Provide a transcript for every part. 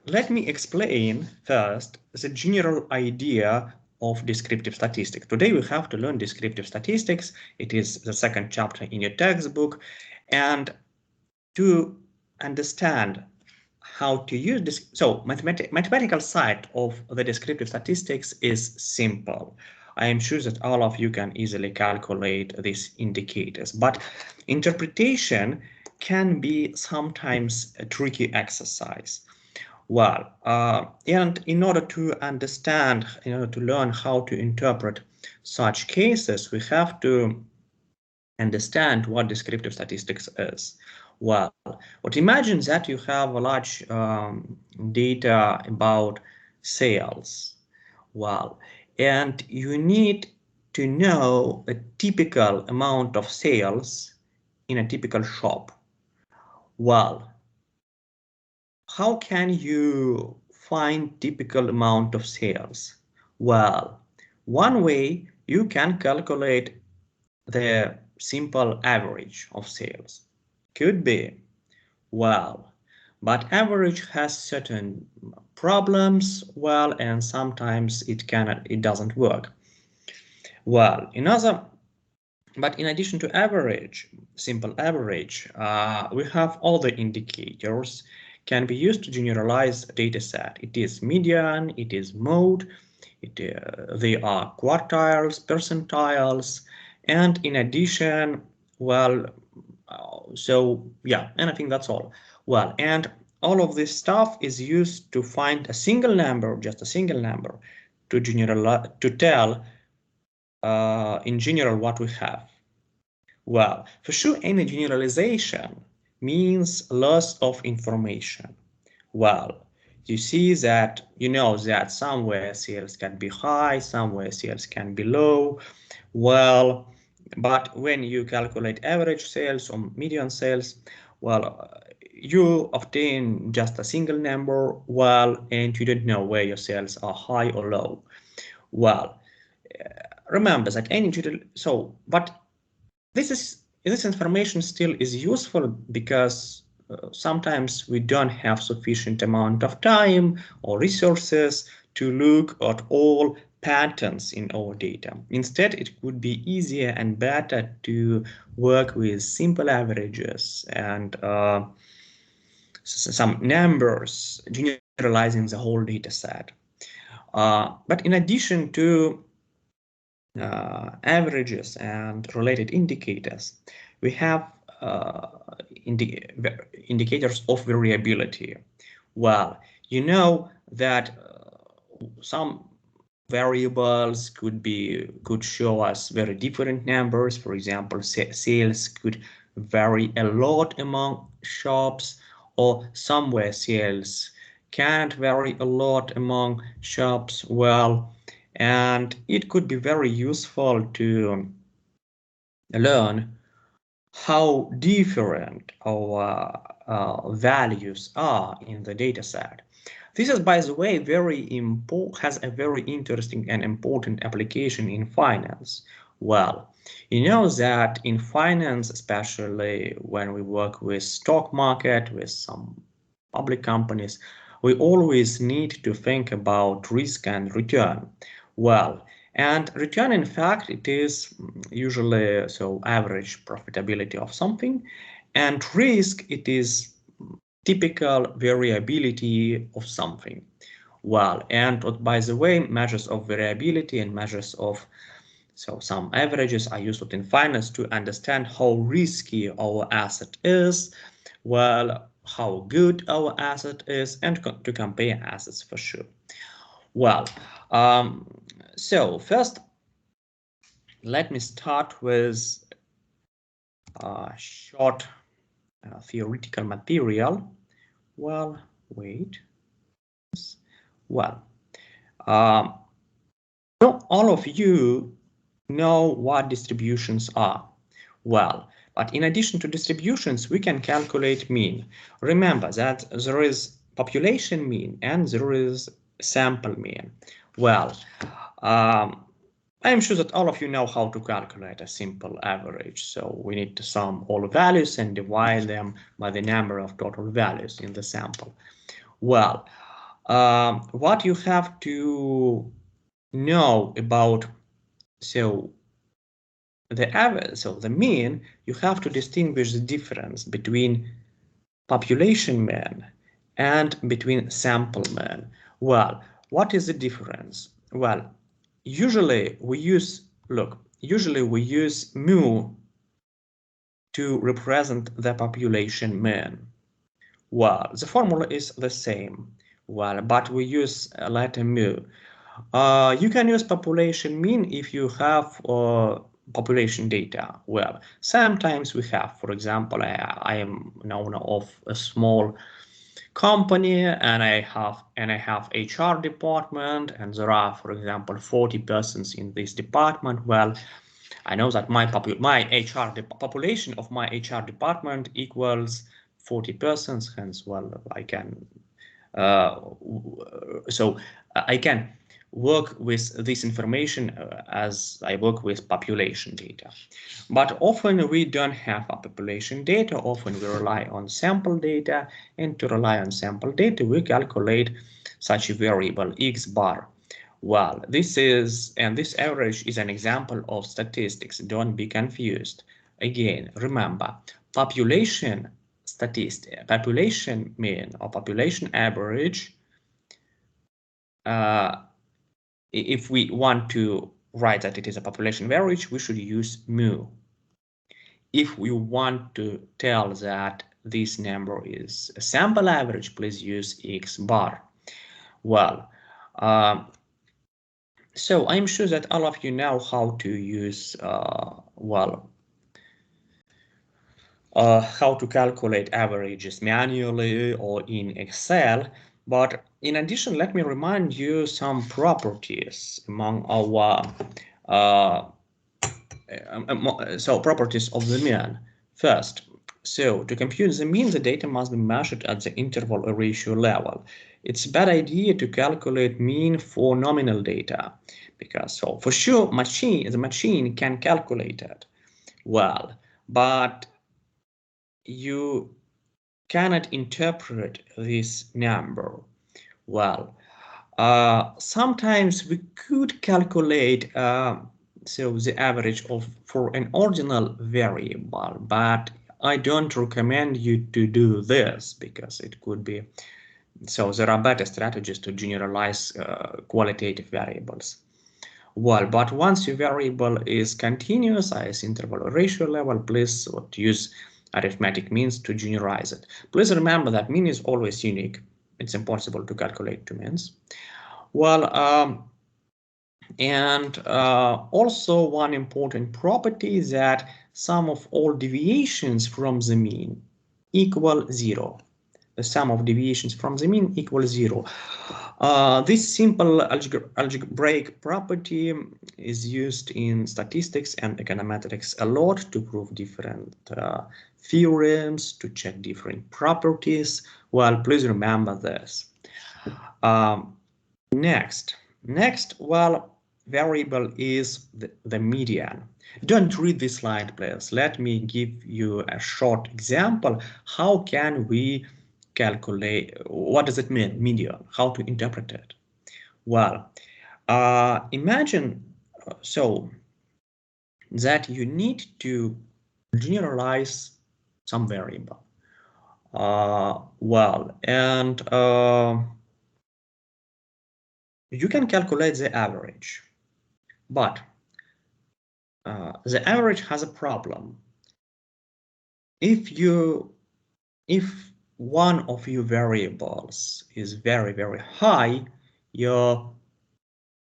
let me explain first the general idea of descriptive statistics. Today we have to learn descriptive statistics. It is the second chapter in your textbook. And to understand how to use this, so mathematical side of the descriptive statistics is simple. I am sure that all of you can easily calculate these indicators, but interpretation can be sometimes a tricky exercise. Well, and in order to understand, in order to learn how to interpret such cases, we have to understand what descriptive statistics is. Well, but imagine that you have a large data about sales. Well, and you need to know a typical amount of sales in a typical shop. Well, how can you find typical amount of sales? Well, one way you can calculate the simple average of sales. Could be, well, but average has certain problems, well, and sometimes it doesn't work. Well, but in addition to average, simple average, we have other indicators can be used to generalize a data set. It is median, it is mode, they are quartiles, percentiles, and in addition, well, so yeah, and I think that's all. Well, and all of this stuff is used to find a single number, just a single number, to tell in general what we have. Well, for sure, any generalization means loss of information. Well, you see that, you know that somewhere sales can be high, somewhere sales can be low. Well, but when you calculate average sales or median sales, well, you obtain just a single number, well, and you don't know where your sales are high or low. Well, remember that but this information still is useful because sometimes we don't have sufficient amount of time or resources to look at all patterns in our data. Instead, it would be easier and better to work with simple averages and some numbers, generalizing the whole data set. But in addition to averages and related indicators, we have indicators of variability. Well, you know that some variables could show us very different numbers. For example, sales could vary a lot among shops, or somewhere sales can't vary a lot among shops. Well, and it could be very useful to learn how different our values are in the data set. This is, by the way, has a very interesting and important application in finance. Well, you know that in finance, especially when we work with stock market, with some public companies, we always need to think about risk and return. Well, and return, in fact, it is usually average profitability of something, and risk, it is typical variability of something. Well, and by the way, measures of variability and measures of some averages are used in finance to understand how risky our asset is, well, how good our asset is, and to compare assets for sure. Well, so first, let me start with short theoretical material. Well, wait. Well, all of you know what distributions are. Well, but in addition to distributions, we can calculate mean. Remember that there is population mean and there is sample mean. Well, I am sure that all of you know how to calculate a simple average. So we need to sum all values and divide them by the number of total values in the sample. Well, What you have to know about the average, so the mean, you have to distinguish the difference between population mean and between sample mean. Well, what is the difference? Well, usually we use mu to represent the population mean. Well, the formula is the same. Well, but we use letter mu. You can use population mean if you have population data. Well, sometimes we have, for example, I am known of a small company and I have HR department and there are, for example, 40 persons in this department. Well, I know that my population of my HR department equals 40 persons, hence, well, I can I can work with this information as I work with population data. But often we don't have a population data. Often we rely on sample data, and to rely on sample data, we calculate such a variable x bar. Well, this average is an example of statistics. Don't be confused. Again, remember, population mean or population average, if we want to write that it is a population average, we should use mu. If we want to tell that this number is a sample average, please use x bar. Well, so I'm sure that all of you know how to use, how to calculate averages manually or in Excel. But in addition, let me remind you some properties among our properties of the mean. First, so to compute the mean, the data must be measured at the interval or ratio level. It's a bad idea to calculate mean for nominal data because for sure the machine can calculate it well, but you cannot interpret this number well. Sometimes we could calculate the average for an ordinal variable, but I don't recommend you to do this because it could be, there are better strategies to generalize qualitative variables. Well, but once your variable is continuous as interval or ratio level, please use arithmetic means to generalize it. Please remember that mean is always unique. It's impossible to calculate two means. Well, also one important property is that sum of all deviations from the mean equal 0. The sum of deviations from the mean equals 0. This simple algebraic property is used in statistics and econometrics a lot to prove different theorems, to check different properties. Well, please remember this. Next, well, variable is the median. Don't read this slide, please. Let me give you a short example. How can we calculate, what does it mean, median? How to interpret it? Well, imagine that you need to generalize some variable. You can calculate the average, but the average has a problem. If one of your variables is very, very high, your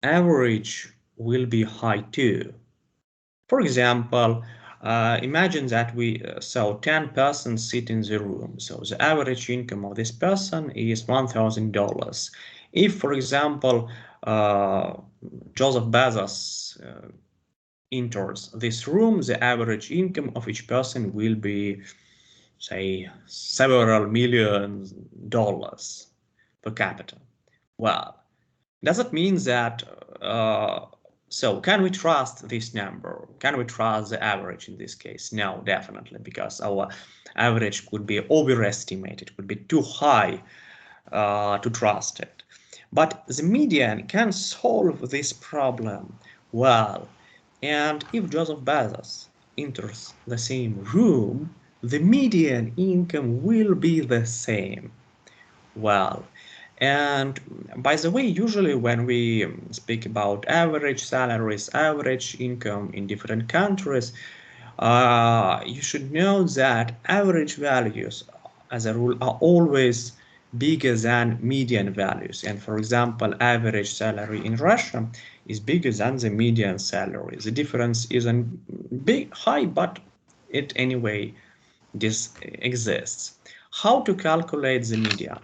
average will be high too. For example, imagine that 10 persons sit in the room. So the average income of this person is $1,000. If, for example, Joseph Bezos enters this room, the average income of each person will be, say, several $millions per capita. Well, does it mean that, can we trust this number? Can we trust the average in this case? No, definitely, because our average could be overestimated, could be too high to trust it. But the median can solve this problem well. And if Joseph Bezos enters the same room, the median income will be the same. Well, and by the way, usually when we speak about average salaries, average income in different countries, you should know that average values, as a rule, are always bigger than median values. And for example, average salary in Russia is bigger than the median salary. The difference isn't big, high, but it anyway this exists. How to calculate the median?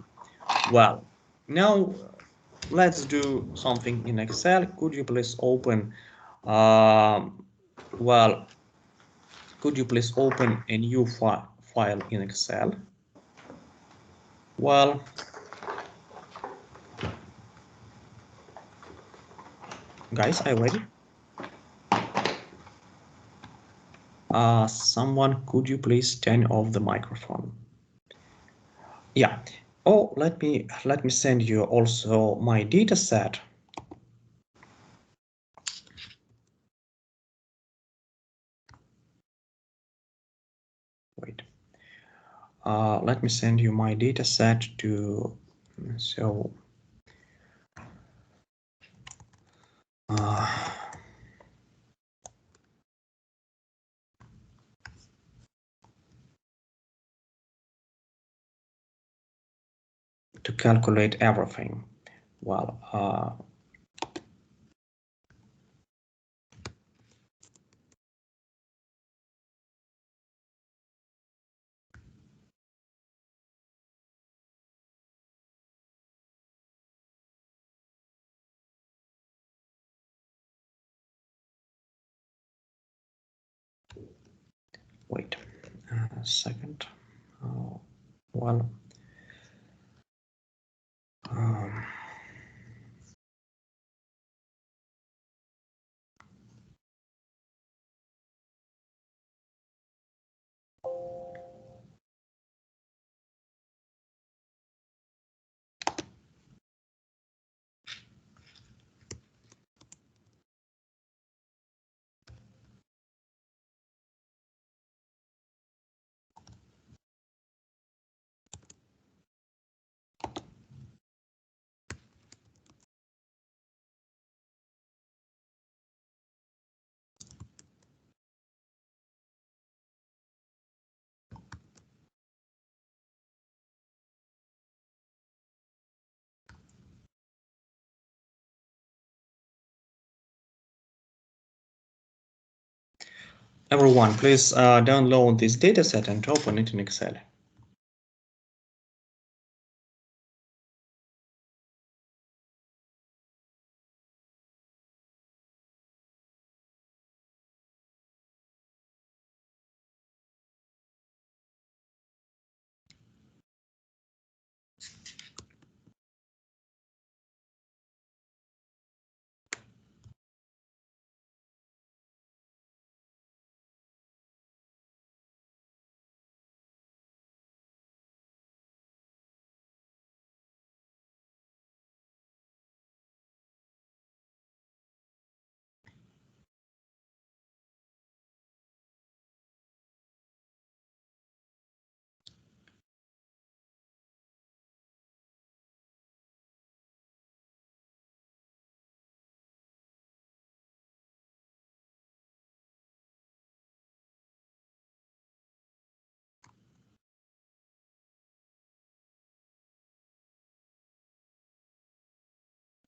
Well, now let's do something in Excel. Could you please open, well, could you please open a new file in Excel? Well, guys, are you ready? Someone, could you please turn off the microphone? Yeah. Oh, let me send you also my data set. Wait. Let me send you my data set to so. To calculate everything. Well, wait a second. Well, everyone, please download this dataset and open it in Excel.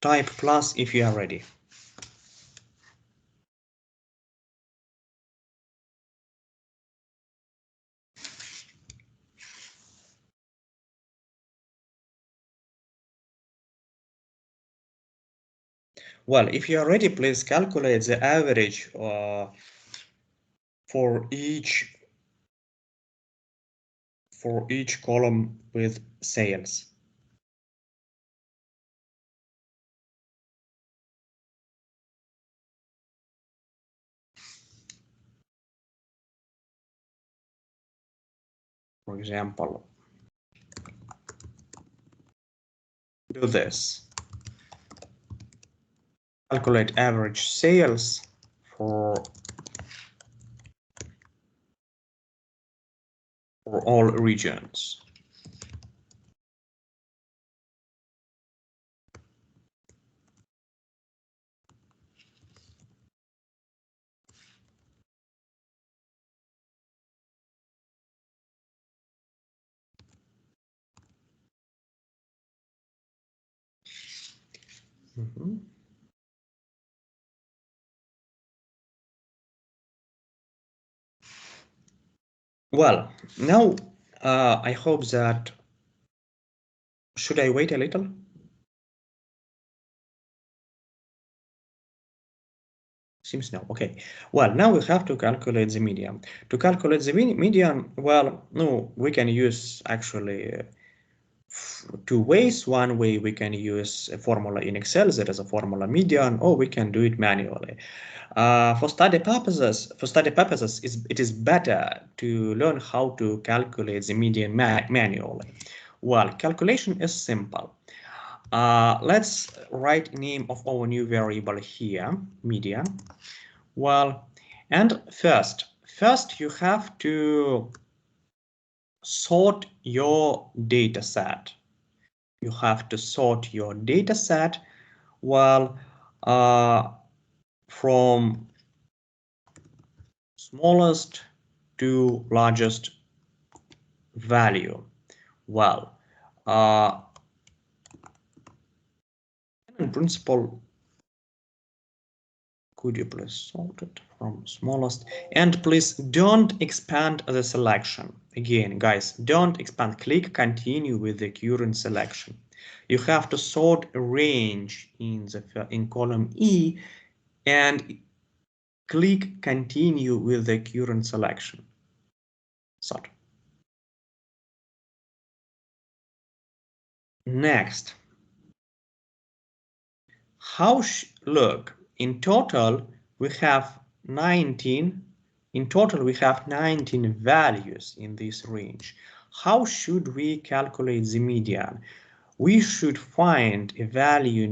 Type plus if you are ready. Well, if you are ready, please calculate the average for each column with sales. For example, do this. calculate average sales for all regions. Well, now I hope that, should I wait a little? Seems no. Okay. Well, now we have to calculate the median. To calculate the median, well, no, we can use actually two ways. One way we can use a formula in Excel, there is a formula median, or we can do it manually. For study purposes, it is better to learn how to calculate the median manually. Well, calculation is simple. Let's write name of our new variable here, median. Well, and first you have to sort your data set. You have to sort your data set, well, from smallest to largest value. Well, in principle, could you please sort it from smallest? And please don't expand the selection. Again, guys, don't expand. Click continue with the current selection. You have to sort a range in column E and click continue with the current selection. Sort. Next. Look, in total we have 19 values in this range. How should we calculate the median? We should find a value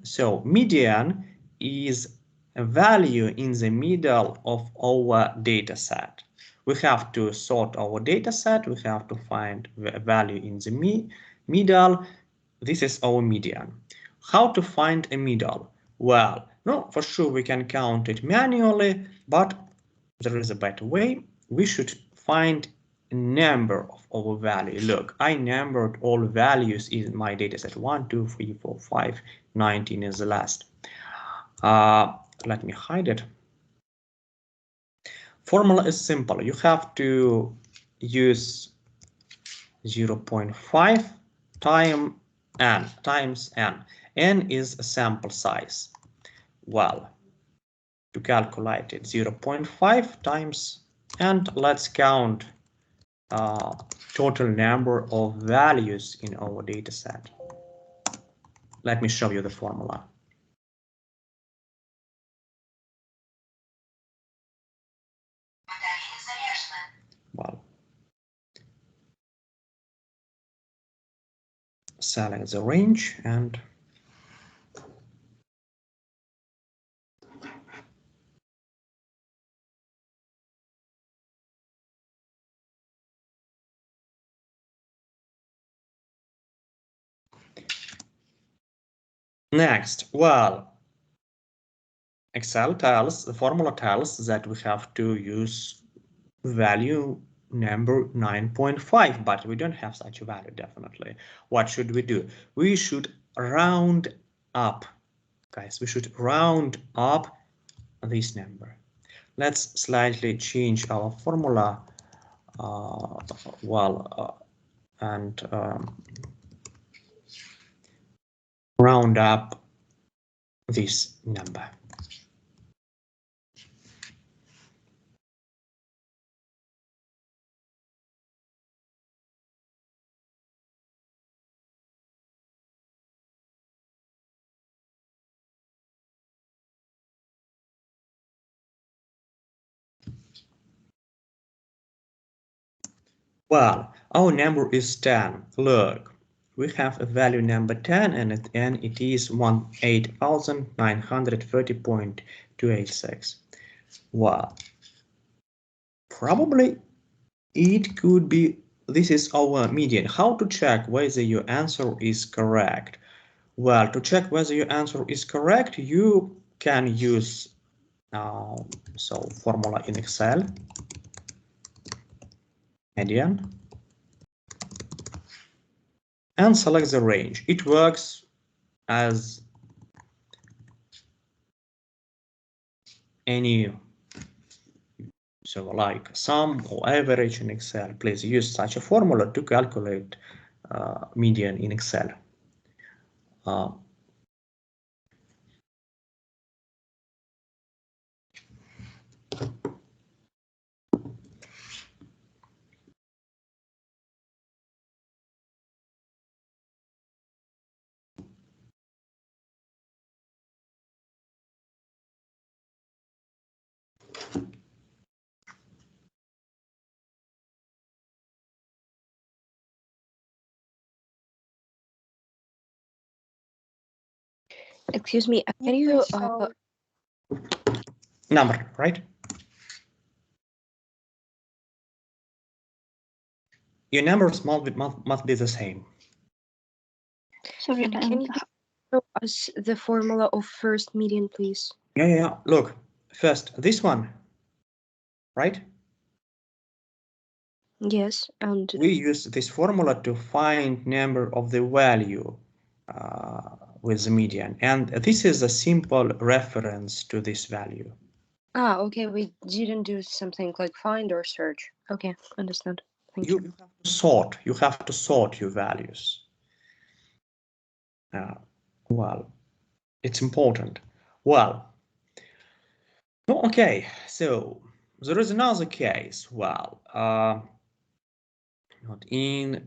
so median is a value in the middle of our data set. We have to sort our data set, we have to find a value in the middle. This is our median. How to find a middle? Well, no, for sure we can count it manually, but there is a better way. We should find a number of our value. Look, I numbered all values in my dataset. 1, 2, 3, 4, 5, 19 is the last. Let me hide it. Formula is simple. You have to use 0.5 times n. N is a sample size. Well, to calculate it, 0.5 times, and let's count total number of values in our data set. Let me show you the formula. Well, select the range and next, well, Excel tells, the formula tells that we have to use value number 9.5, but we don't have such a value, definitely. What should we do? We should round up, guys. We should round up this number. Let's slightly change our formula, and round up this number. Well, our number is 10. Look, we have a value number 10, and at the end it is 18,930.286. Well, probably it could be, this is our median. How to check whether your answer is correct? Well, to check whether your answer is correct, you can use formula in Excel, median, and select the range. It works as any, so like sum or average in Excel. Please use such a formula to calculate median in Excel. Excuse me, can you number, right? Your numbers must be the same. Sorry, can you show us the formula of first median, please? Yeah. Look, first this one, right? Yes, and we use this formula to find number of the value with the median, and this is a simple reference to this value. Okay, we didn't do something like find or search. Okay, understand. Thank you. You have to sort. You have to sort your values. Well, it's important. Well, okay. So there is another case. Well, not in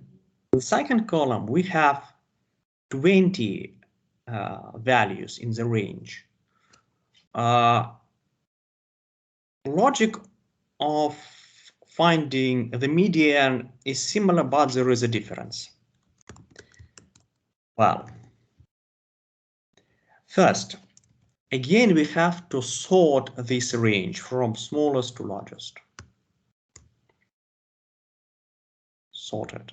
the second column we have 20 values in the range. Logic of finding the median is similar, but there is a difference. Well, first, again, we have to sort this range from smallest to largest. Sorted.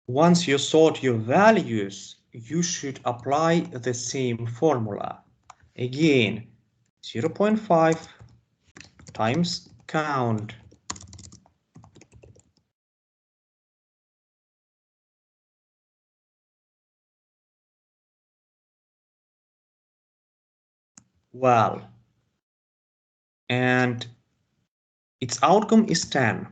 Once you sort your values, you should apply the same formula. Again, 0.5 times count . Well, and its outcome is 10.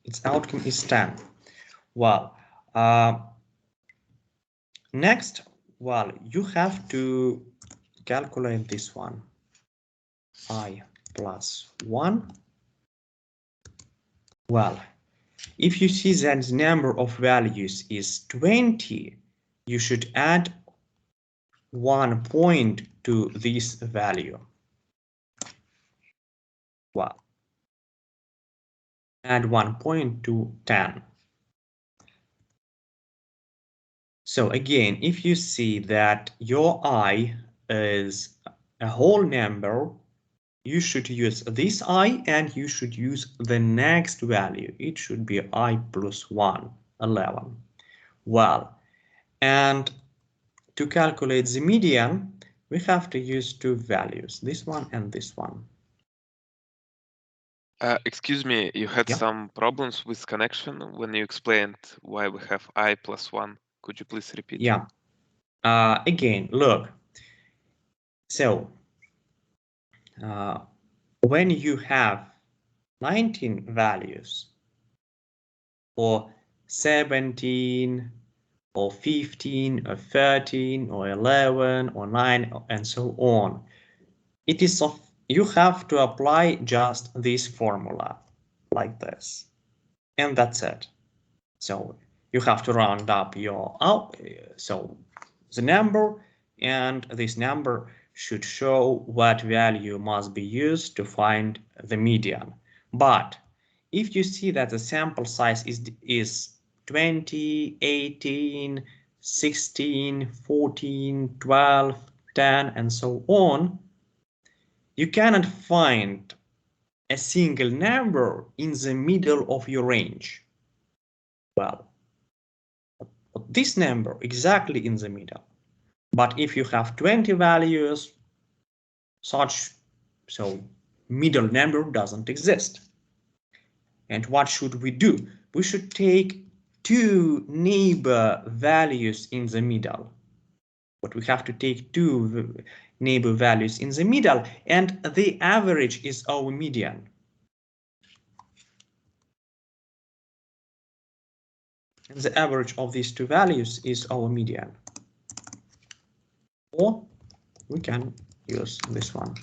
Its outcome is 10. Well, next, well, you have to calculate this one. I plus 1. Well, if you see that the number of values is 20, you should add 1 point to this value. Well, add 1 point to 10. So again, if you see that your I is a whole number, you should use this I and you should use the next value. It should be I plus 1, 11. Well, and to calculate the median, we have to use two values, this one and this one. Excuse me, you had some problems with connection when you explained why we have I plus 1. Could you please repeat? Yeah. Again, look. So, when you have 19 values, or 17, or 15, or 13, or 11, or 9, and so on, it is of you have to apply just this formula like this, and that's it. So you have to round up your so the number, and this number should show what value must be used to find the median. But if you see that the sample size is 20, 18, 16, 14, 12, 10, and so on, you cannot find a single number in the middle of your range. Well, this number exactly in the middle. But if you have 20 values, so middle number doesn't exist. And what should we do? We should take two neighbor values in the middle. But we have to take two neighbor values in the middle, and the average is our median. And the average of these two values is our median. Or we can use this one.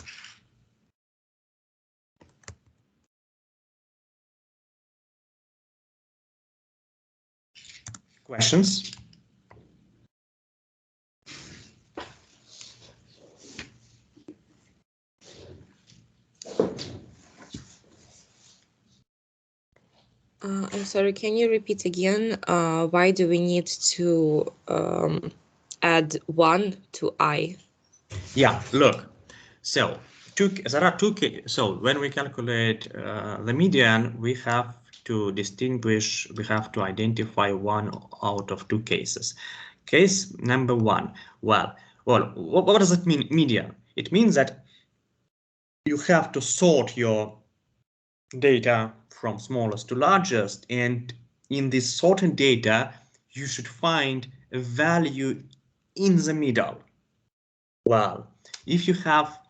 Questions? I'm sorry, can you repeat again? Why do we need to add 1 to I? Yeah, look. So there are two. So when we calculate the median, we have to distinguish. We have to identify one out of two cases. Case number one. Well, what does it mean, median? It means that you have to sort your data from smallest to largest, and in this sorted data, you should find a value in the middle. Well, if you have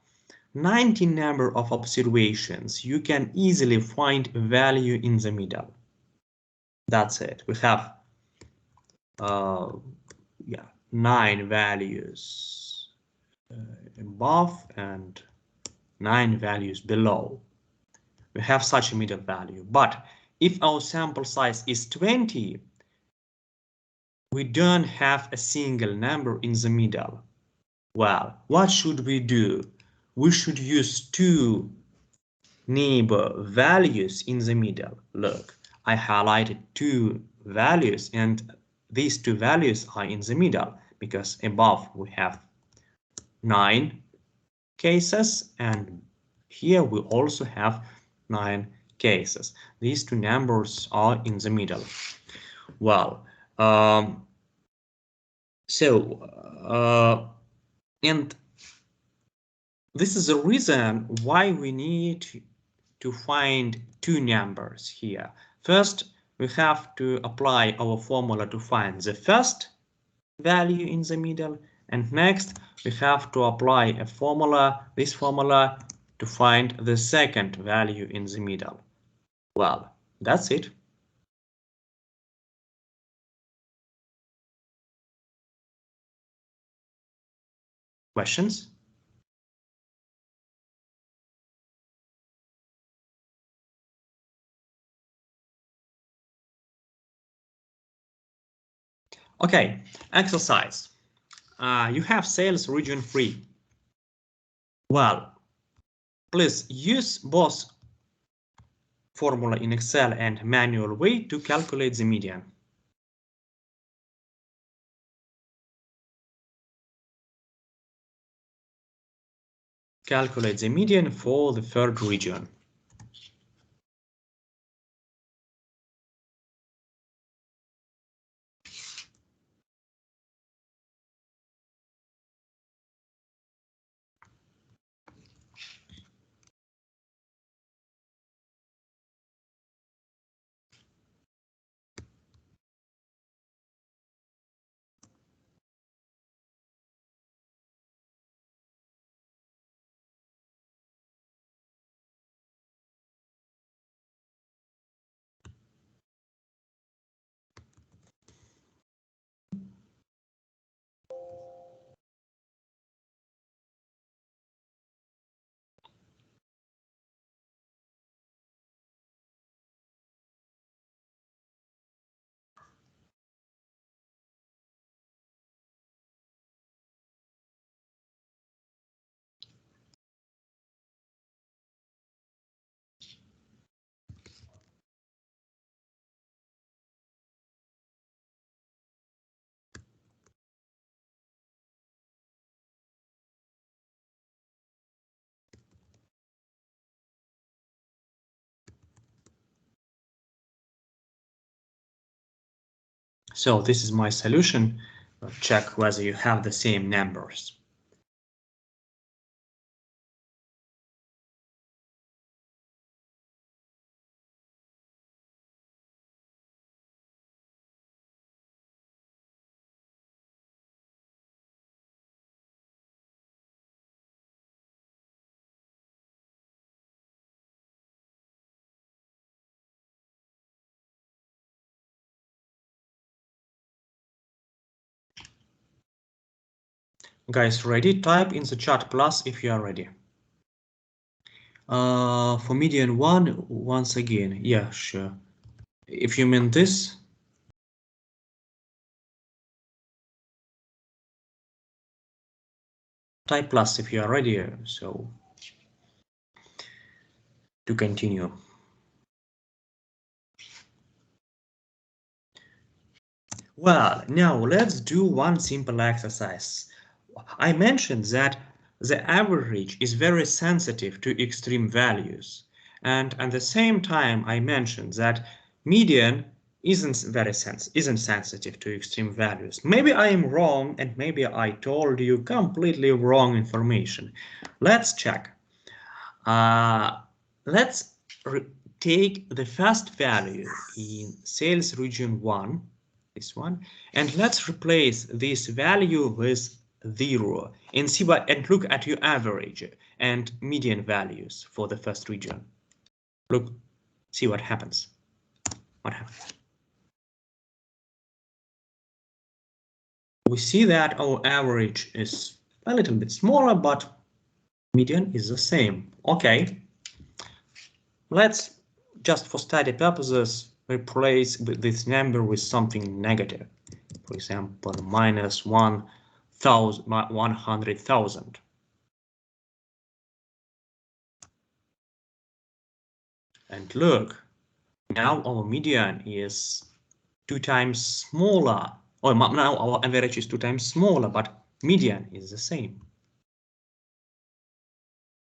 90 number of observations, you can easily find a value in the middle. That's it. We have 9 values above and 9 values below. We have such a middle value. But if our sample size is 20, we don't have a single number in the middle. Well, what should we do? We should use two neighbor values in the middle. Look, I highlighted two values, and these two values are in the middle because above we have 9 cases, and here we also have 9 cases. These two numbers are in the middle. Well, and this is the reason why we need to find two numbers here. First, we have to apply our formula to find the first value in the middle, and next we have to apply a formula, this formula, to find the second value in the middle. Well, that's it. Questions? Okay, exercise. You have sales region 3. Well, please use both formula in Excel and manual way to calculate the median. Calculate the median for the third region. So this is my solution. Check whether you have the same numbers. Guys, ready? Type in the chat plus if you are ready. For median 1, once again, yeah, sure. If you mean this, type plus if you are ready. So to continue. Well, now let's do one simple exercise. I mentioned that the average is very sensitive to extreme values, and at the same time I mentioned that median isn't sensitive to extreme values. Maybe I am wrong, and maybe I told you completely wrong information. Let's check. Let's take the first value in sales region 1, this one, and let's replace this value with 0 and see what, and look at your average and median values for the first region. Look, see what happens. What happens? We see that our average is a little bit smaller, but median is the same. Okay. Let's, just for study purposes, replace this number with something negative. For example, minus 100,000. And look, now our median is 2 times smaller. Or now our average is 2 times smaller, but median is the same.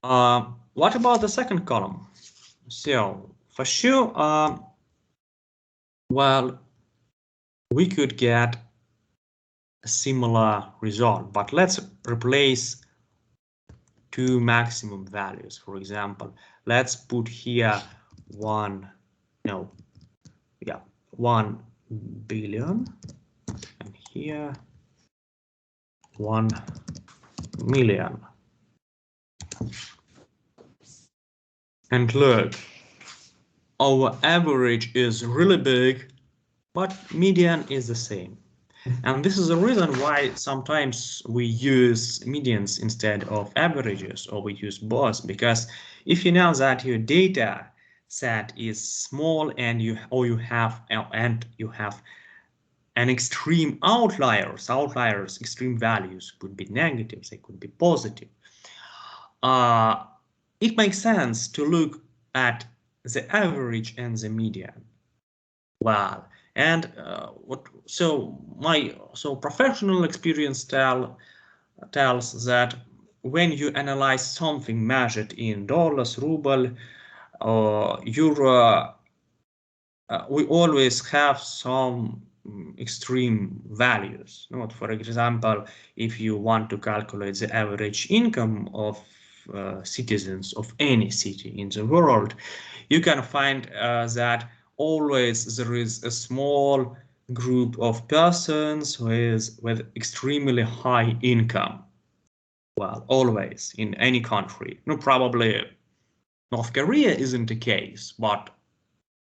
What about the second column? So for sure, well, we could get a similar result, but let's replace 2 maximum values. For example, let's put here 1 billion, and here 1 million. And look, our average is really big, but median is the same. And this is the reason why sometimes we use medians instead of averages, or we use both, because if you know that your data set is small and you have an extreme outliers, extreme values could be negative, they could be positive. It makes sense to look at the average and the median. Well, and so professional experience tells that when you analyze something measured in dollars, ruble, or euro, we always have some extreme values. For example, if you want to calculate the average income of citizens of any city in the world, you can find that always there is a small group of persons with extremely high income. Well, always in any country. No, probably North Korea isn't the case, but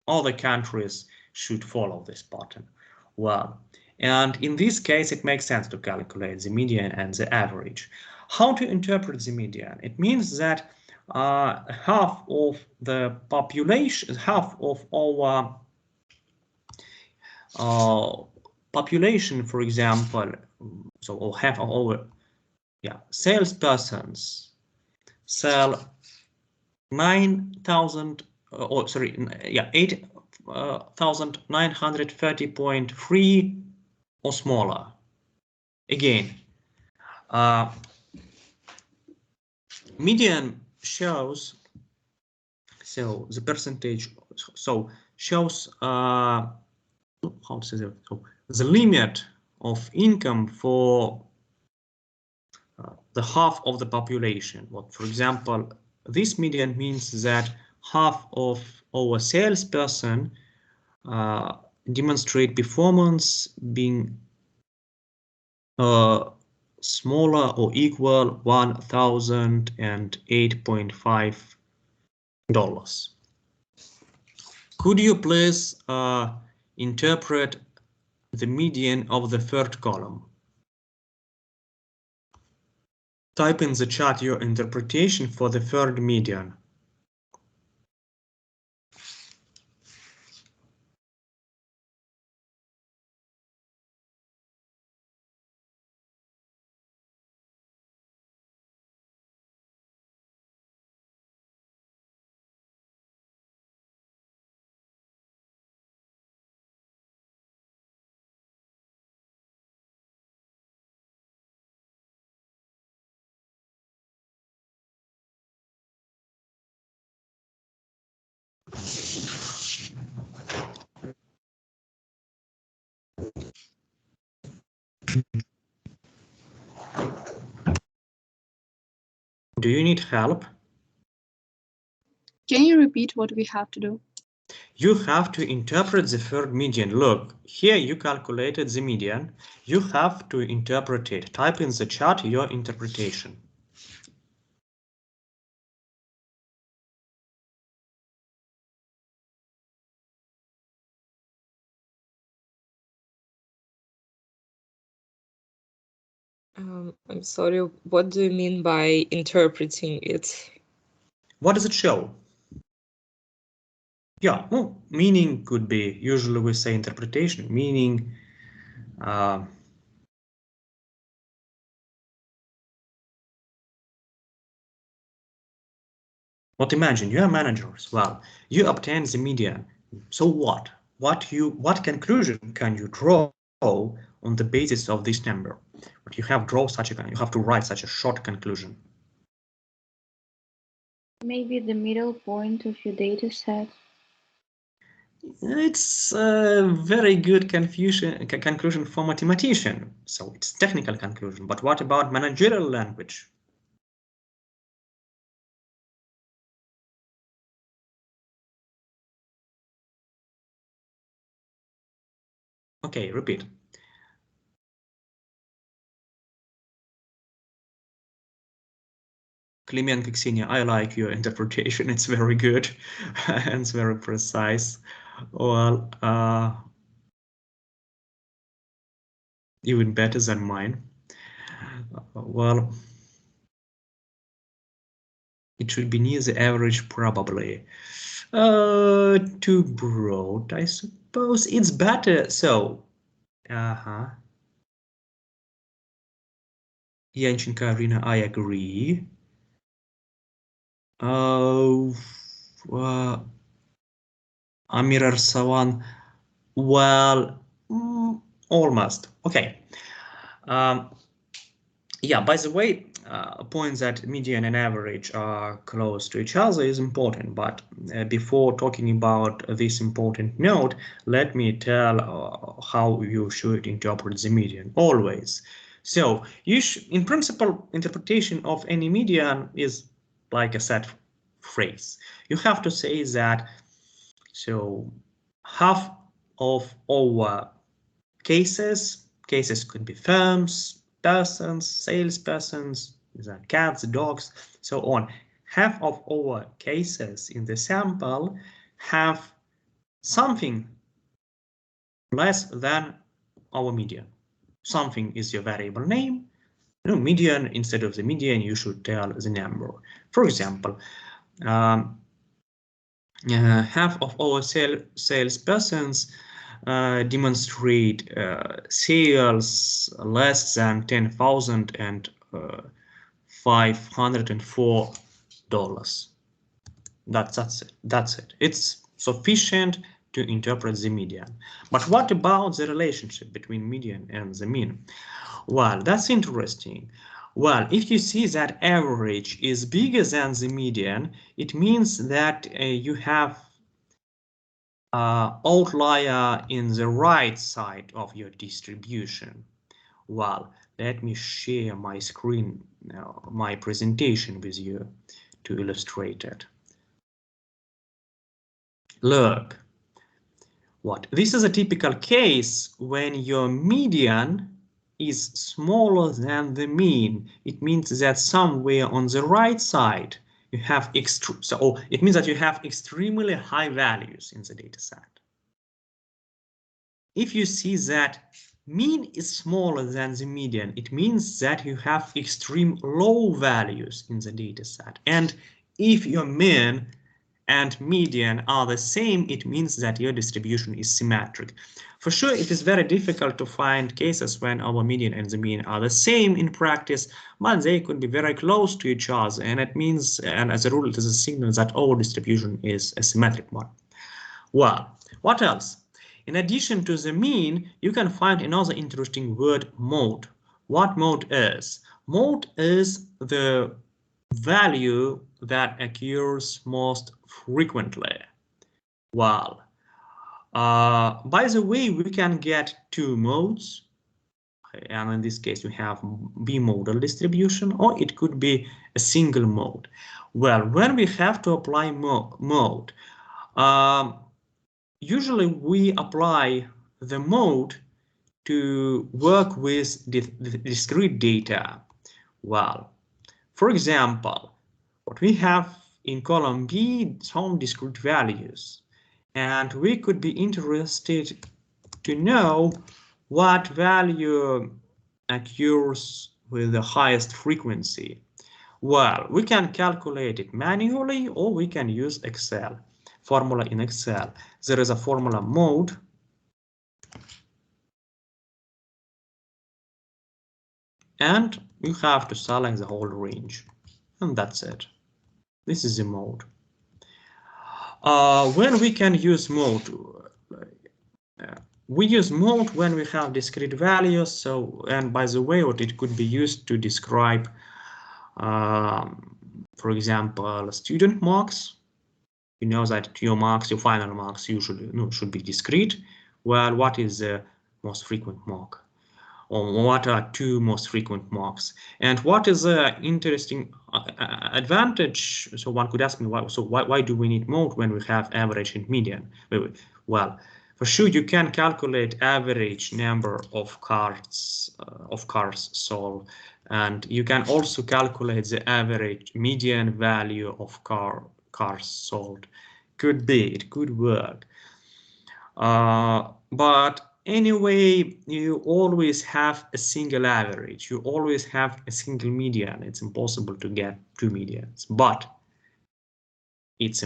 other countries should follow this pattern. Well, and in this case, it makes sense to calculate the median and the average. How to interpret the median? It means that half of the population, half of our population, for example, so or half of our salespersons sell 8,930.3 or smaller. Again, median shows, so the percentage, so shows how to say that, so the limit of income for the half of the population. What, for example, this median means that half of our salesperson demonstrate performance being smaller or equal $1,008.5. Could you please interpret the median of the third column? Type in the chat your interpretation for the third median. Do you need help? Can you repeat what we have to do? You have to interpret the third median. Look, here you calculated the median. You have to interpret it. Type in the chat your interpretation. I'm sorry, what do you mean by interpreting it? What does it show? Yeah, well, meaning could be, usually we say interpretation, meaning what, imagine you are managers. Well, you obtain the median. So what? What conclusion can you draw on the basis of this number? But you have to write such a short conclusion. Maybe the middle point of your data set. It's a very good conclusion for mathematician. So it's technical conclusion. But what about managerial language? Okay, repeat. Klimenko Ksenia, I like your interpretation. It's very good and it's very precise. Well, even better than mine. Well, it should be near the average, probably. Too broad, I suppose. It's better. So, Yanchenko Arena, I agree. Amir Arsalan, well, almost. Okay. Yeah, by the way, a point that median and average are close to each other is important, but before talking about this important note, let me tell how you should interpret the median always. So in principle, interpretation of any median is like a set phrase. You have to say that, so half of our cases could be firms, persons, salespersons, cats, dogs, so on. Half of our cases in the sample have something less than our median. Something is your variable name. Median, instead of the median, you should tell the number. For example, half of our salespersons demonstrate sales less than $10,504. That's it. It's sufficient to interpret the median. But what about the relationship between median and the mean? Well, that's interesting. Well, if you see that average is bigger than the median, it means that you have outlier in the right side of your distribution? Well, let me share my screen, my presentation with you to illustrate it. Look, this is a typical case when your median is smaller than the mean. It means that somewhere on the right side you have it means that you have extremely high values in the data set. If you see that mean is smaller than the median, it means that you have extreme low values in the data set. And if your mean and median are the same, it means that your distribution is symmetric. For sure, it is very difficult to find cases when our median and the mean are the same in practice, but they could be very close to each other, and it means, and as a rule, it is a signal that our distribution is a symmetric one. Well, what else? In addition to the mean, you can find another interesting word, mode. What mode is? Mode is the value that occurs most frequently. Well, by the way, we can get two modes, and in this case we have bimodal distribution, or it could be a single mode. Well, when we have to apply mode, usually we apply the mode to work with the discrete data. Well, for example, what we have in column B, some discrete values, and we could be interested to know what value occurs with the highest frequency. Well, we can calculate it manually, or we can use Excel. Formula in Excel. There is a formula mode. And you have to select the whole range. And that's it. This is the mode. When we can use mode, we use mode when we have discrete values. So, and by the way, what it could be used to describe, for example, student marks. You know that your marks, your final marks, usually should be discrete. Well, what is the most frequent mark? Or what are two most frequent marks? And what is an interesting advantage? So one could ask me, why do we need mode when we have average and median? Well, for sure you can calculate average number of cars sold, and you can also calculate the average median value of cars sold. It could work. But anyway, you always have a single average. You always have a single median. It's impossible to get two medians, but it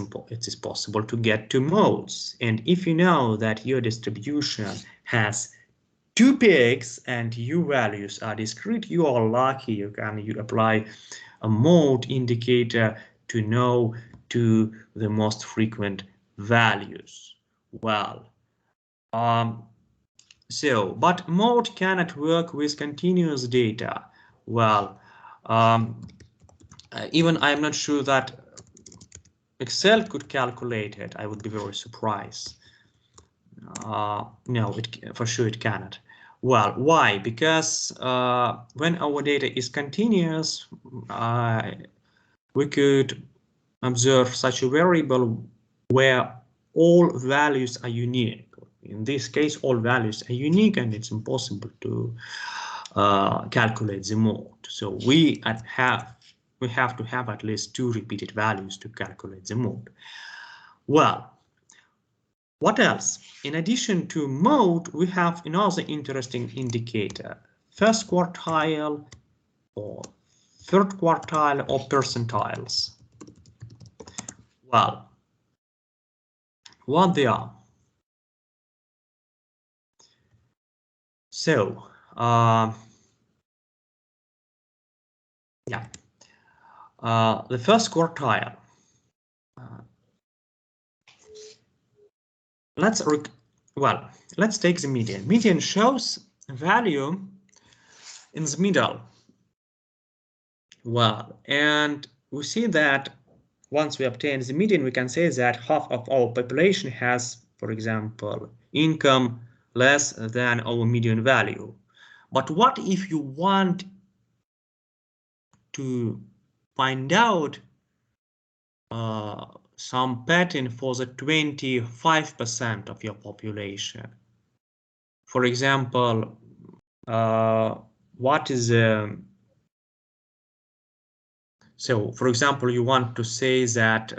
is possible to get two modes. And if you know that your distribution has two peaks and U values are discrete, you are lucky. You apply a mode indicator to know to the most frequent values. Well, but mode cannot work with continuous data. Well, even I'm not sure that Excel could calculate it. I would be very surprised. No, for sure it cannot. Well, why? Because when our data is continuous, we could observe such a variable where all values are unique. In this case, all values are unique, and it's impossible to calculate the mode. So we have to have at least two repeated values to calculate the mode. Well, what else? In addition to mode, we have another interesting indicator: first quartile, or third quartile, or percentiles. Well, what they are? So, yeah, the first quartile. Let's take the median. Median shows a value in the middle. Well, and we see that once we obtain the median, we can say that half of our population has for example, income less than our median value. But what if you want to find out some pattern for the 25% of your population? For example, what is so for example, you want to say that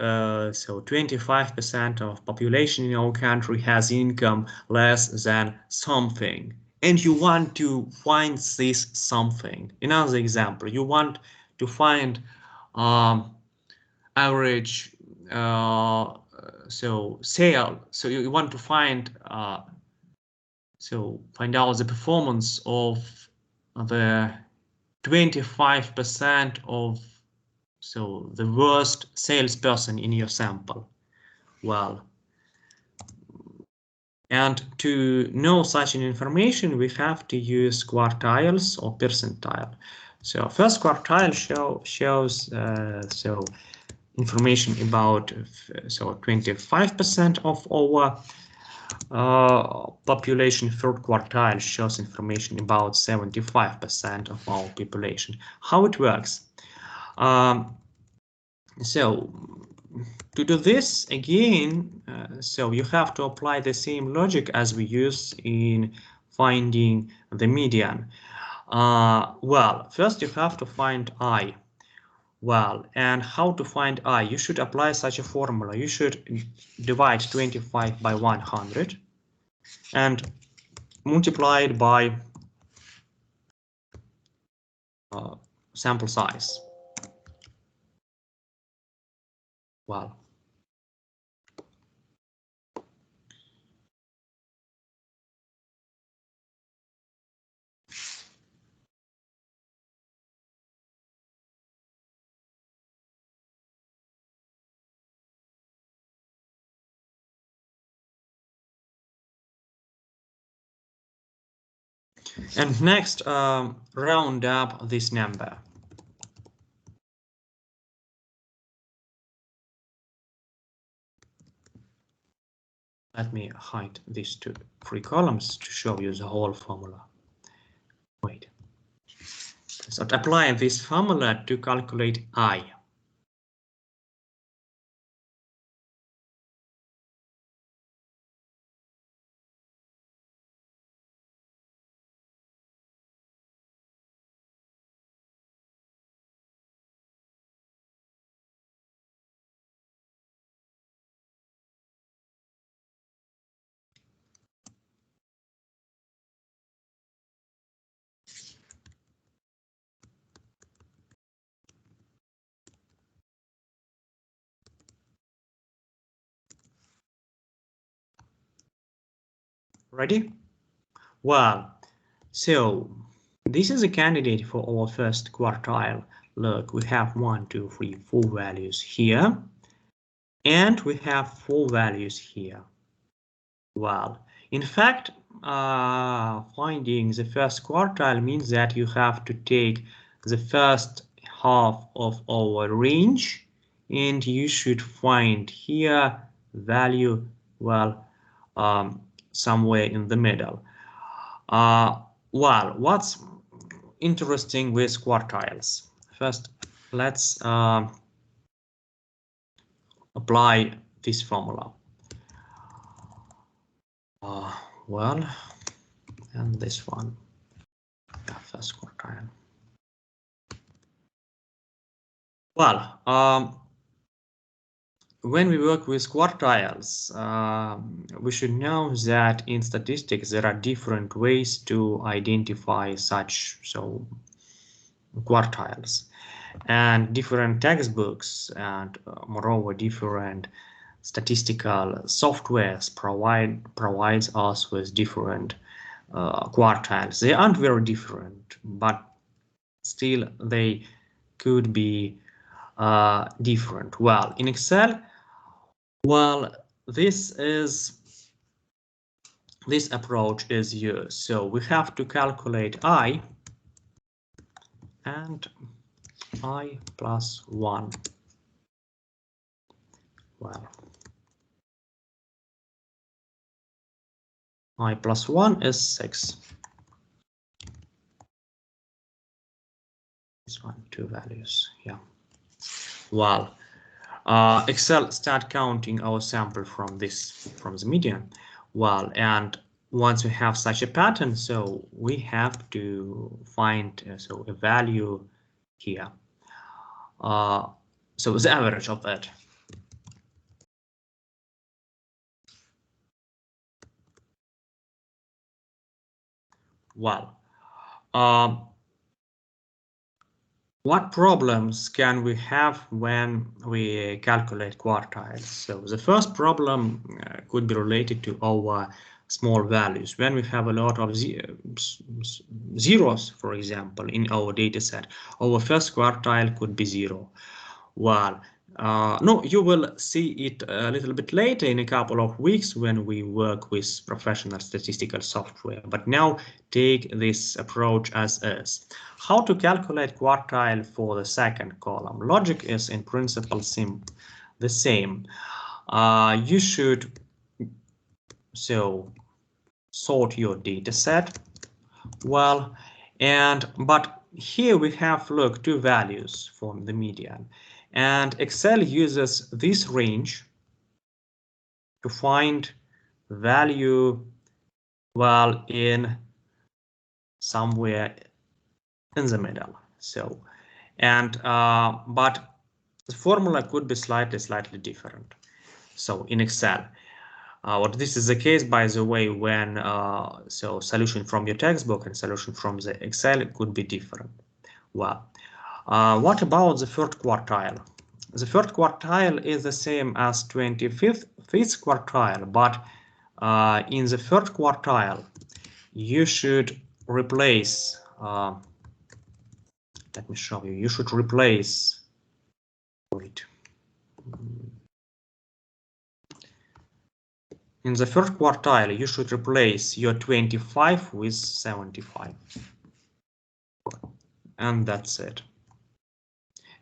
so 25% of population in our country has income less than something, and you want to find this something. Another example, you want to find average so sale, so you want to find so find out the performance of the 25% of so the worst salesperson in your sample. Well, and to know such an information, we have to use quartiles or percentile. So first quartile shows so information about so 25% of our population. Third quartile shows information about 75% of our population. How it works? So to do this again, so you have to apply the same logic as we use in finding the median. Well, first you have to find I. Well, and how to find I? You should apply such a formula. You should divide 25 by 100 and multiply it by sample size. Well, and next, round up this number. Let me hide these three columns to show you the whole formula. Wait. So apply this formula to calculate I. Ready? Well, so this is a candidate for our first quartile. Look, we have 1, 2, 3, 4 values here, and we have 4 values here. Well, in fact, finding the first quartile means that you have to take the first half of our range, and you should find here value, well, somewhere in the middle. Well, what's interesting with quartiles? First, let's apply this formula. Well, and this one, yeah, first quartile. Well, when we work with quartiles, we should know that in statistics there are different ways to identify such quartiles, and different textbooks and moreover different statistical softwares provides us with different quartiles. They aren't very different, but still they could be different. Well, in Excel, well, this approach is used. So we have to calculate I and I plus 1. Well, I plus 1 is 6. This one, 2 values. Yeah. Well, Excel start counting our sample from the median. Well, and once we have such a pattern, so we have to find a value here. So the average of it. Well, what problems can we have when we calculate quartiles? So the first problem could be related to our small values. When we have a lot of zeros, for example, in our data set, our first quartile could be 0. Well, no, you will see it a little bit later in a couple of weeks when we work with professional statistical software. But now take this approach as is. How to calculate quartile for the second column? Logic is in principle the same. You should sort your data set well, but here we have two values for the median. And Excel uses this range to find value, well, in somewhere in the middle. So, and but the formula could be slightly different. So in Excel, this is the case, by the way, when solution from your textbook and solution from the Excel could be different. Well, what about the third quartile? The third quartile is the same as 25th quartile, but in the third quartile, you should replace, let me show you, you should replace, in the third quartile, you should replace your 25 with 75. And that's it.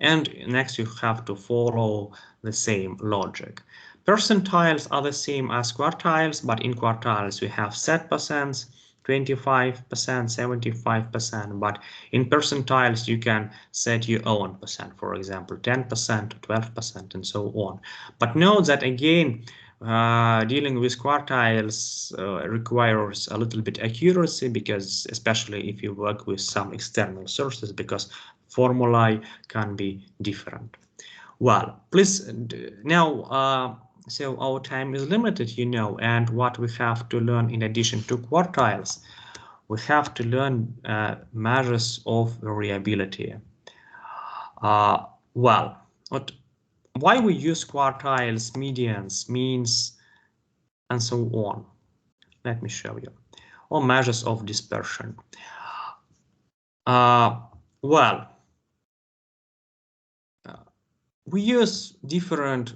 And next you have to follow the same logic. Percentiles are the same as quartiles, but in quartiles we have set percents, 25%, 75%, but in percentiles you can set your own percent, for example, 10%, 12%, and so on. But note that again, dealing with quartiles requires a little bit accuracy, because especially if you work with some external sources, because formulae can be different. Well, please now, so our time is limited, you know, and what we have to learn in addition to quartiles, we have to learn measures of variability. Well, why we use quartiles, medians, means, and so on. Let me show you. Or measures of dispersion. Well, we use different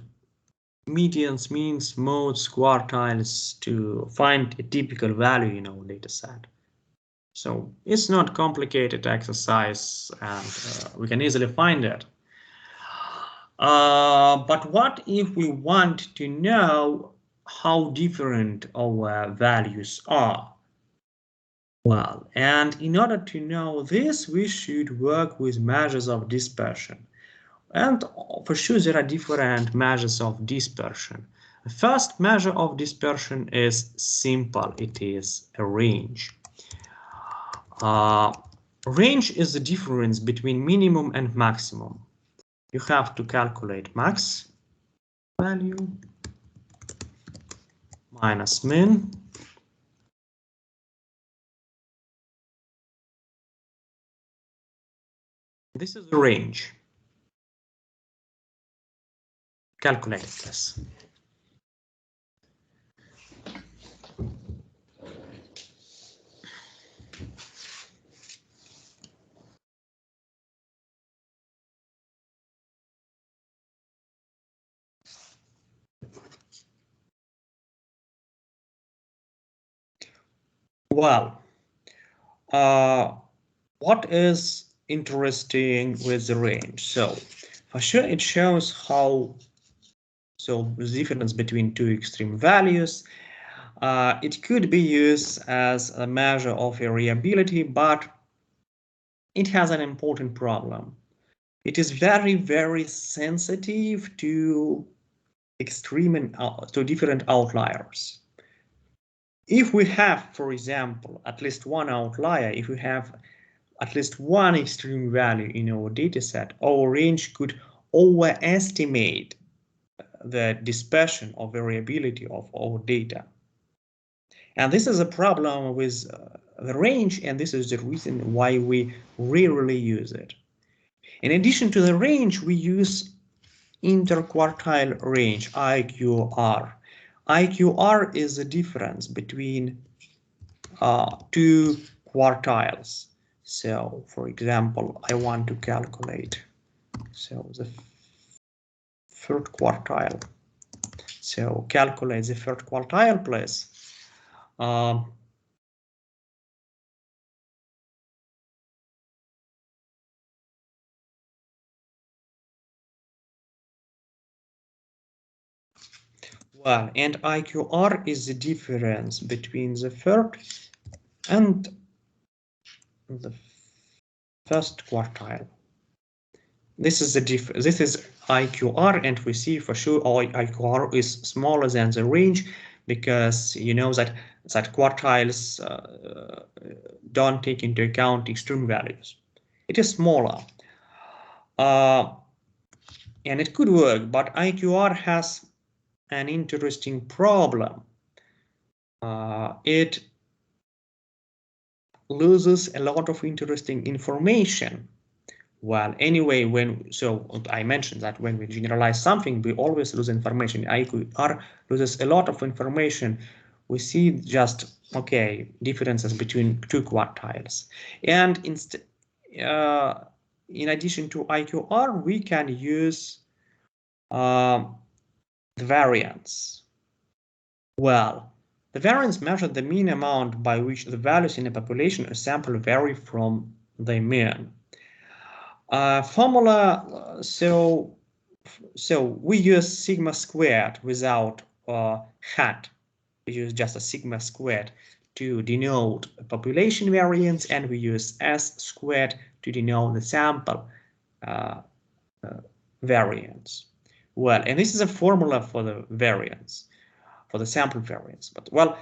medians, means, modes, quartiles to find a typical value in our data set. So it's not complicated exercise, and we can easily find it. But what if we want to know how different our values are? Well, and in order to know this, we should work with measures of dispersion. And for sure, there are different measures of dispersion. The first measure of dispersion is simple. It is a range. Range is the difference between minimum and maximum. You have to calculate max value minus min this is the range. Calculate this. Well, what is interesting with the range? So for sure it shows how the difference between two extreme values. It could be used as a measure of variability, but it has an important problem. It is very, very sensitive to extreme and to different outliers. If we have, for example, at least one outlier, if we have at least one extreme value in our dataset, our range could overestimate the dispersion or variability of our data. And this is a problem with the range, and this is the reason why we rarely use it. In addition to the range, we use interquartile range, IQR. IQR is the difference between two quartiles. So, for example, I want to calculate the third quartile. So calculate the third quartile, please. Well, and IQR is the difference between the third and the first quartile. This is the difference. This is IQR, and we see for sure IQR is smaller than the range, because you know that quartiles don't take into account extreme values. It is smaller, and it could work, but IQR has an interesting problem. It loses a lot of interesting information. Well, anyway, I mentioned that when we generalize something, we always lose information. IQR loses a lot of information. We see just, okay, differences between two quartiles. And in addition to IQR, we can use the variance. Well, the variance measures the mean amount by which the values in a population or sample vary from the mean. Formula, so we use sigma squared without hat. We use just a sigma squared to denote population variance, and we use S squared to denote the sample variance. Well, and this is a formula for the variance, for the sample variance. But well,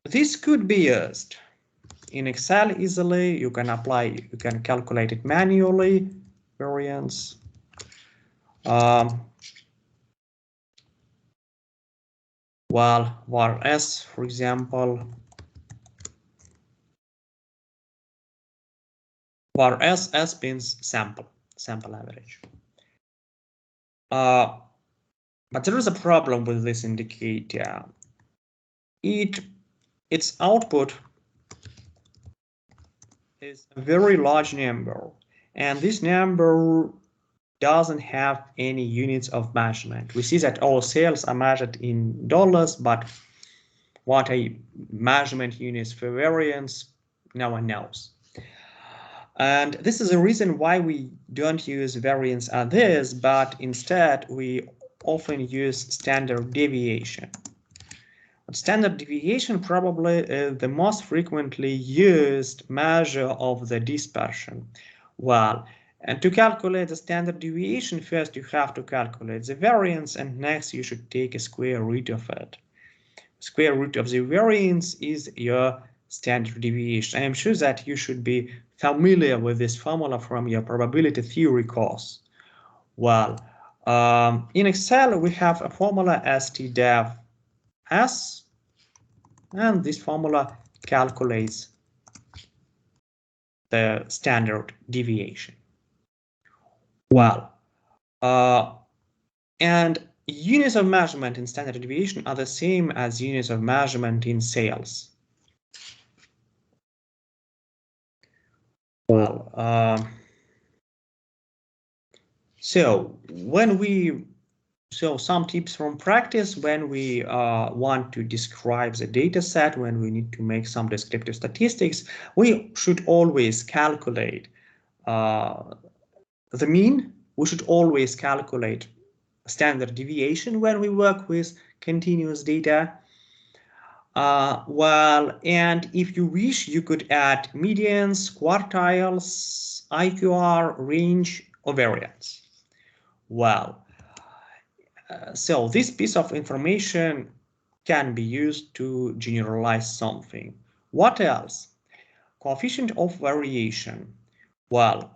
this could be used in Excel easily. You can calculate it manually, variance. Well, var S, for example, var S means sample average. But there is a problem with this indicator. Its output is a very large number, and this number doesn't have any units of measurement. We see that all sales are measured in dollars, but what are measurement units for variance? No one knows. And this is the reason why we don't use variance as this, but instead we often use standard deviation. Standard deviation probably is the most frequently used measure of the dispersion. Well, and to calculate the standard deviation, first you have to calculate the variance, and next you should take a square root of it. Square root of the variance is your standard deviation. I am sure that you should be familiar with this formula from your probability theory course. Well, in Excel we have a formula stdev s, and this formula calculates the standard deviation. Well, and units of measurement in standard deviation are the same as units of measurement in sales. Well, so some tips from practice when we want to describe the data set, when we need to make some descriptive statistics, we should always calculate the mean. We should always calculate standard deviation when we work with continuous data. Well, and if you wish, you could add medians, quartiles, IQR, range, or variance. Well, so this piece of information can be used to generalize something. What else? Coefficient of variation. Well,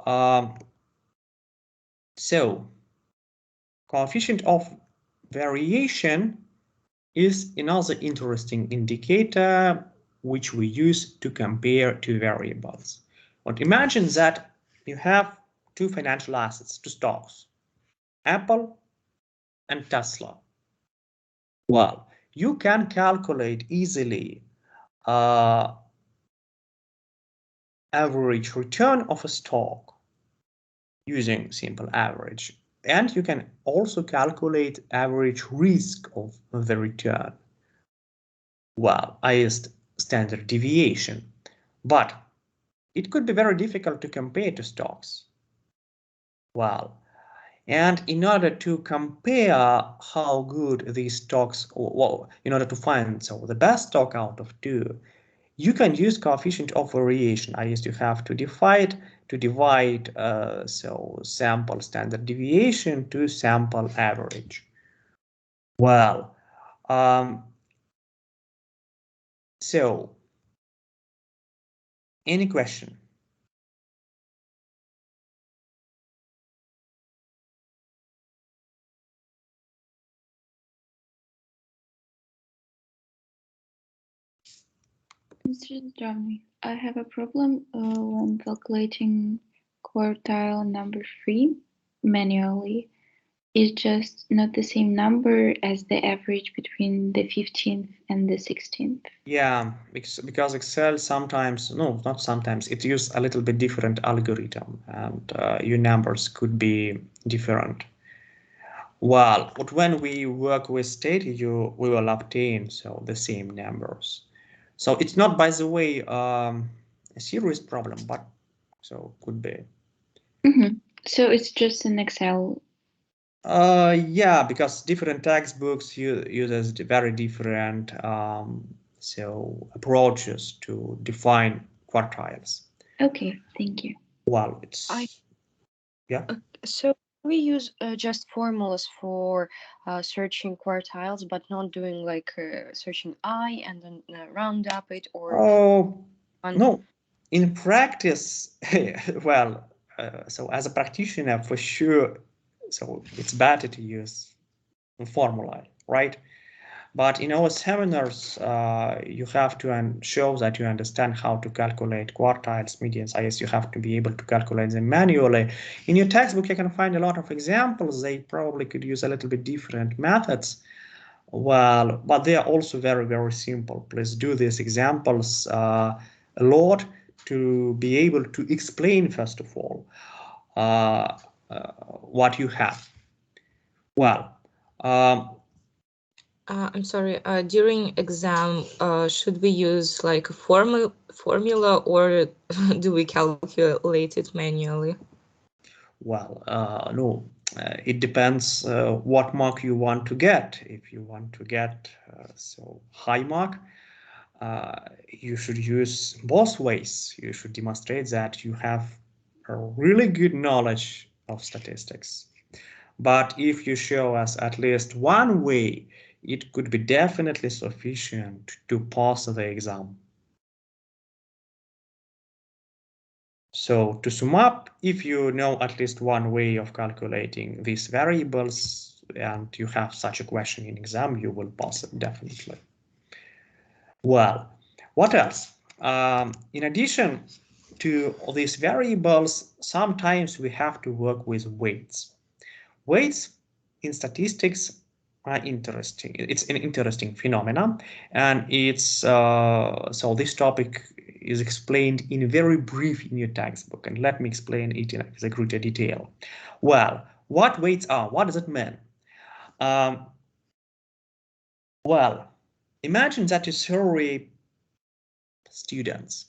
so coefficient of variation is another interesting indicator which we use to compare two variables. But imagine that you have two financial assets, two stocks, Apple and Tesla. Well, you can calculate easily average return of a stock using simple average. And you can also calculate average risk of the return. Well, highest standard deviation. But it could be very difficult to compare two stocks. Well, and in order to compare how good these stocks, well, in order to find the best stock out of two, you can use coefficient of variation. I used to have to divide so sample standard deviation to sample average. Well, so any question? Mr. Johnny, I have a problem when calculating quartile number 3 manually. It's just not the same number as the average between the 15th and the 16th. Yeah, because Excel sometimes, no, not sometimes, it uses a little bit different algorithm, and your numbers could be different. Well, but when we work with data, we will obtain the same numbers. So it's not, by the way, a serious problem, but could be. So it's just an Excel. Yeah, because different textbooks uses very different approaches to define quartiles. Okay, thank you. Well, it's yeah. So we use just formulas for searching quartiles, but not doing like searching I and then round up it or. Oh no, in practice, well, so as a practitioner, for sure, so it's better to use a formula, right? But in our seminars, you have to show that you understand how to calculate quartiles, medians. I guess you have to be able to calculate them manually. In your textbook, you can find a lot of examples. They probably could use a little bit different methods. Well, but they are also very, very simple. Please do these examples a lot to be able to explain, first of all, what you have. Well, I'm sorry, during exam, should we use like a formula or do we calculate it manually? Well, no, it depends what mark you want to get. If you want to get high mark, you should use both ways. You should demonstrate that you have a really good knowledge of statistics. But if you show us at least one way, it could be definitely sufficient to pass the exam. So to sum up, if you know at least one way of calculating these variables and you have such a question in exam, you will pass it definitely. Well, what else? In addition to all these variables, sometimes we have to work with weights. Weights in statistics are interesting. It's an interesting phenomenon, and it's so this topic is explained in very brief in your textbook, and let me explain it in a greater detail. Well, what weights are? What does it mean? Well, imagine that you survey students.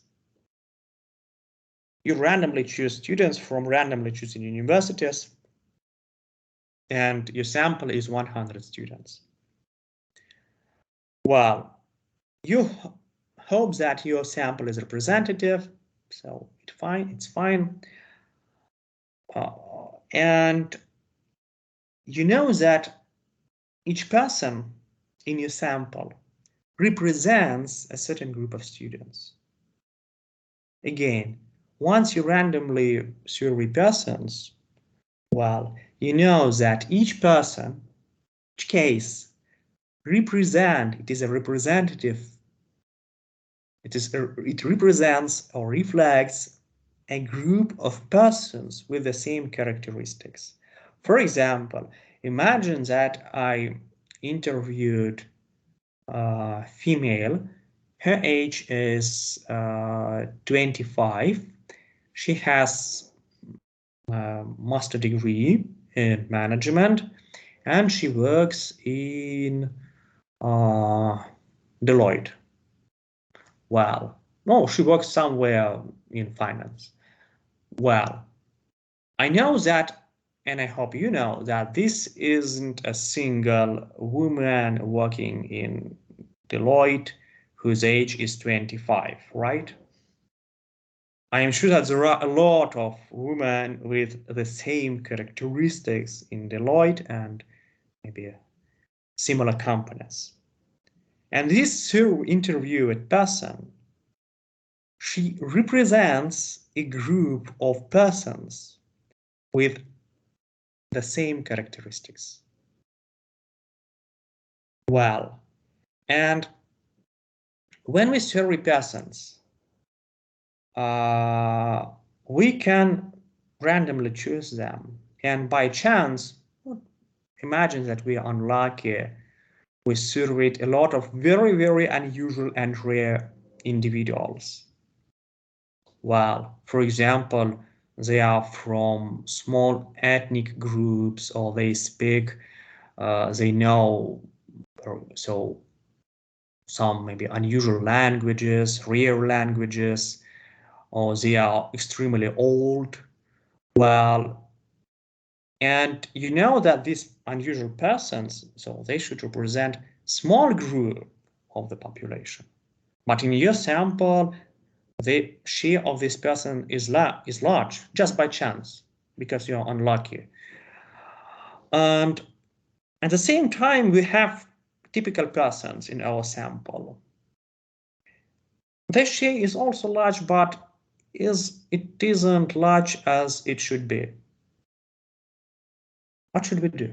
You randomly choose students from randomly choosing universities, and your sample is 100 students. Well, you hope that your sample is representative, so it's fine. And you know that each person in your sample represents a certain group of students. Again, once you randomly survey persons, well, you know that each person, each case, it is a representative. It represents or reflects a group of persons with the same characteristics. For example, imagine that I interviewed a female. Her age is 25. She has a master degree in management, and she works in Deloitte. Well, no, she works somewhere in finance. Well, I know that, and I hope you know that this isn't a single woman working in Deloitte whose age is 25, right? I am sure that there are a lot of women with the same characteristics in Deloitte and maybe similar companies. And this interviewed person, she represents a group of persons with the same characteristics. Well, and when we survey persons, we can randomly choose them. And by chance, imagine that we are unlucky. We surveyed a lot of very, very unusual and rare individuals. Well, for example, they are from small ethnic groups, or they speak, they know, so some maybe unusual languages, rare languages, or they are extremely old. Well, and you know that these unusual persons, so they should represent small group of the population. But in your sample, the share of this person is large, just by chance, because you're unlucky. And at the same time, we have typical persons in our sample. Their share is also large, but it isn't large as it should be. What should we do?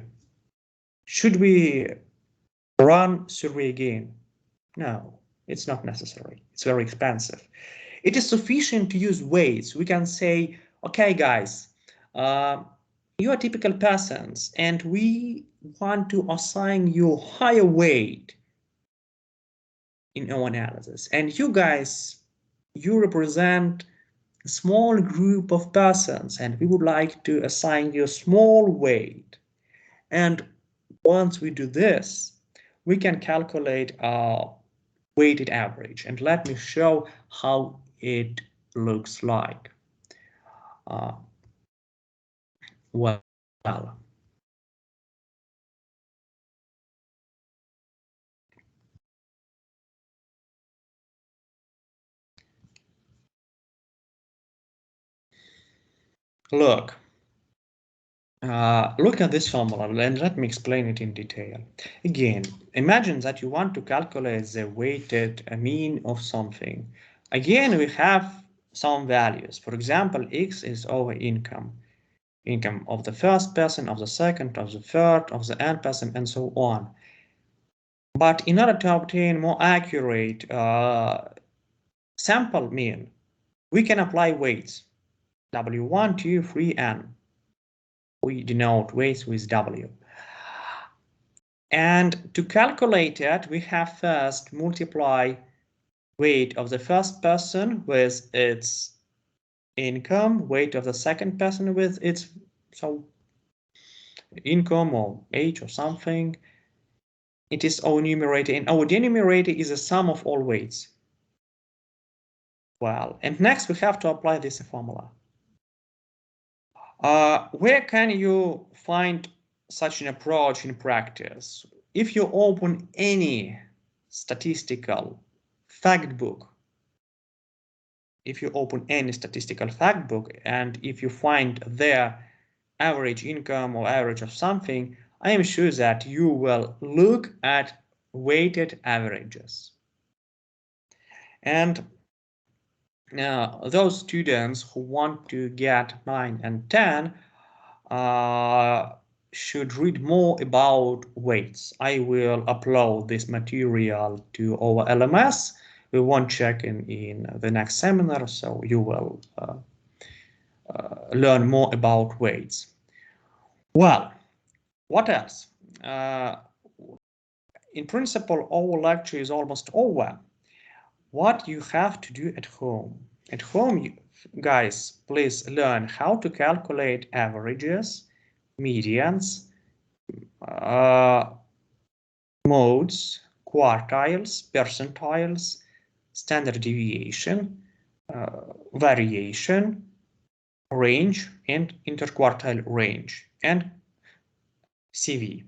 Should we run survey again? No, it's not necessary. It's very expensive. It is sufficient to use weights. We can say, okay, guys, you are typical persons, and we want to assign you higher weight in our analysis. And you guys, you represent a small group of persons, and we would like to assign you a small weight. And once we do this, we can calculate our weighted average. And let me show how it looks like. Well, look at this formula and let me explain it in detail. Again, imagine that you want to calculate the weighted mean of something. Again, we have some values. For example, X is our income of the first person, of the second, of the third, of the n person, and so on. But in order to obtain more accurate sample mean, we can apply weights, W1, 2, 3, n. We denote weights with W. And to calculate it, we have first multiply weight of the first person with its income, weight of the second person with its income or age or something. It is our numerator, and our denominator is the sum of all weights. Well, and next we have to apply this formula. Where can you find such an approach in practice? If you open any statistical fact book, if you open any statistical fact book and if you find their average income or average of something, I am sure that you will look at weighted averages. And those students who want to get 9 and 10 should read more about weights. I will upload this material to our LMS. We won't check in the next seminar, so you will learn more about weights. Well, what else? In principle, our lecture is almost over. What you have to do at home? At home, guys, please learn how to calculate averages, medians, modes, quartiles, percentiles, standard deviation, variation, range, and interquartile range, and CV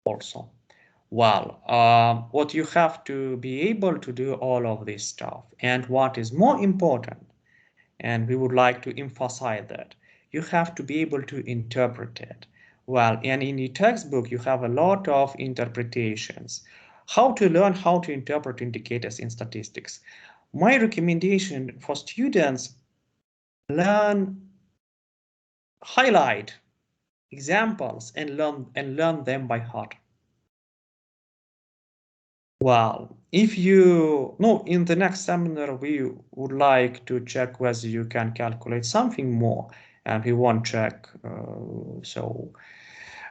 also. Well, what you have to be able to do all of this stuff, and what is more important, and we would like to emphasize that, you have to be able to interpret it. Well, and in the textbook, you have a lot of interpretations. How to learn how to interpret indicators in statistics. My recommendation for students, highlight examples and learn them by heart. Well, if you know, in the next seminar, we would like to check whether you can calculate something more, and we won't check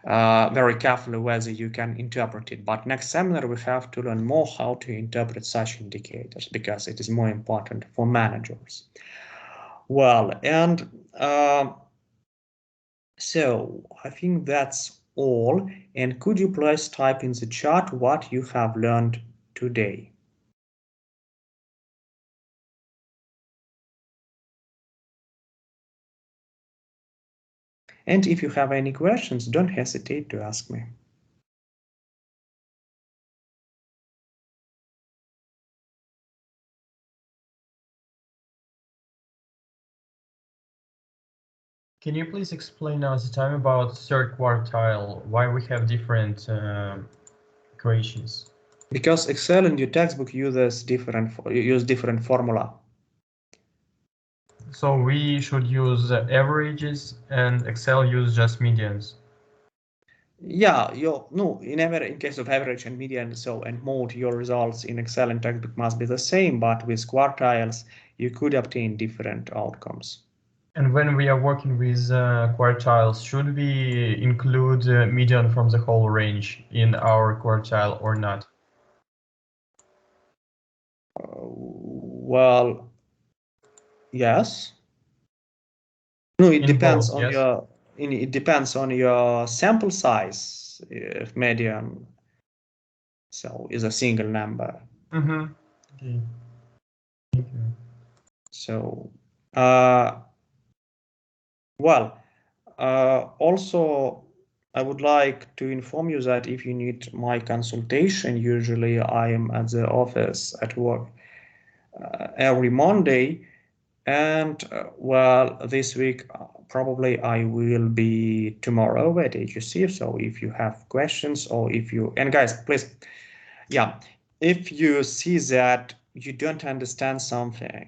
very carefully whether you can interpret it. But next seminar, we have to learn more how to interpret such indicators because it is more important for managers. Well, and so I think that's all. And could you please type in the chat what you have learned today? And if you have any questions, don't hesitate to ask me. Can you please explain us the time about third quartile, why we have different equations? Because Excel in your textbook uses different formula. So we should use averages and Excel use just medians. Yeah, in case of average and median, and mode, your results in Excel and textbook must be the same, but with quartiles, you could obtain different outcomes. And when we are working with quartiles, should we include median from the whole range in our quartile or not? Well, yes. No, it depends on your. It depends on your sample size. If median, is a single number. Mm-hmm. Okay. Thank you. So, also, I would like to inform you that if you need my consultation, usually I am at the office at work every Monday. And this week, probably I will be tomorrow at HUC. So if you have questions or and guys, please, if you see that you don't understand something,